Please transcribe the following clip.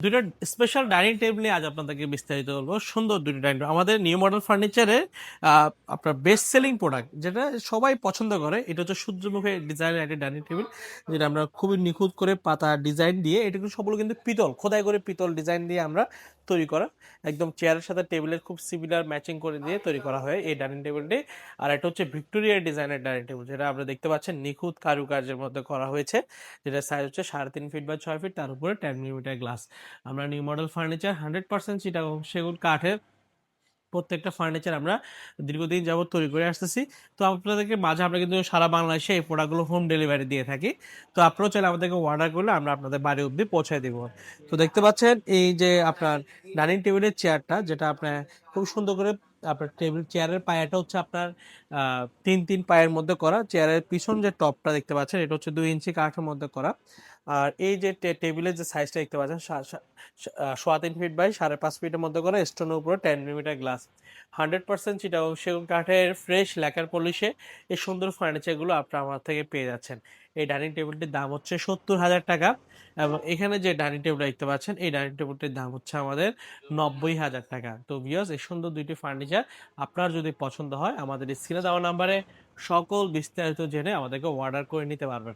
দুইটা special dining table নিয়ে আজ আপনাদেরকে বিস্তারিত বলবো। সুন্দর দুটো ডাইনিং টেবিল আমাদের নিউ মডেল ফার্নিচারে আপনার বেস্ট সেলিং প্রোডাক্ট যেটা সবাই পছন্দ করে, এটা হচ্ছে সূর্যমুখী ডিজাইনের একটা ডাইনিং টেবিল, যেটা আমরা খুবই নিখুঁত করে পাতা ডিজাইন দিয়ে, এটা কিন্তু সবগুলো কিন্তু পিতল, খোদাই করে পিতল ডিজাইন দিয়ে আমরা তৈরি করা, একদম চেয়ারের সাথে টেবিলের খুব সিমিলার ম্যাচিং করে দিয়ে তৈরি করা হয় এই ডাইনিং টেবিলটি। আর এটা হচ্ছে ভিক্টোরিয়া ডিজাইনের ডাইনিং টেবিল, যেটা আমরা দেখতে পাচ্ছেন নিখুঁত কারুকার্যের মধ্যে করা হয়েছে, যেটা সাইজ হচ্ছে 3.5 ফিট বাই 6 ফিট, তার উপরে 10 মিলিমিটার গ্লাস। আমরা নিউ মডেল ফার্নিচার 100% চিটাগং সেগুন কাঠের প্রত্যেকটা ফার্নিচার আমরা দীর্ঘদিন যাবত তৈরি করে আসতেছি। তো আপনাদেরকে মাঝে আমরা কিন্তু সারা বাংলাদেশে এই প্রোডাক্টগুলো হোম ডেলিভারি দিয়ে থাকি। তো আপনারাও চাইলে আমাদেরকে অর্ডার করলে আমরা আপনাদের বাড়ি অবধি পৌঁছায় দিব। তো দেখতে পাচ্ছেন এই যে আপনার ডাইনিং টেবিলের চেয়ারটা, যেটা আপনার খুব সুন্দর করে আপনার টেবিল চেয়ারের পায়াটা হচ্ছে আপনার 3 পায়ের মধ্যে করা। চেয়ারের পিছন যে টপটা দেখতে পাচ্ছেন এটা হচ্ছে 2 ইঞ্চি কাঠের মধ্যে করা। আর এই যে টেবিলের যে সাইজটা দেখতে পাচ্ছেন 3.5 ফিট বাই 5.5 ফিটের মধ্যে করা, স্টোনের উপরে 10 মিলিমিটার গ্লাস। 100% চিটাগং সেগুন কাঠের ফ্রেশ ল্যাকার পলিশে এই সুন্দর ফার্নিচারগুলো আপনারা আমার থেকে পেয়ে যাচ্ছেন। এই ডাইনিং টেবিলটির দাম হচ্ছে 70,000 টাকা, এবং এখানে যে ডাইনিং টেবিল দেখতে পাচ্ছেন এই ডাইনিং টেবিলটির দাম হচ্ছে আমাদের 90,000 টাকা। তো ভিউয়ার্স, এই সুন্দর দুইটি ফার্নিচার আপনার যদি পছন্দ হয় আমাদের স্ক্রিনে দেওয়া নাম্বারে সকল বিস্তারিত জেনে আমাদেরকে অর্ডার করে নিতে পারবেন।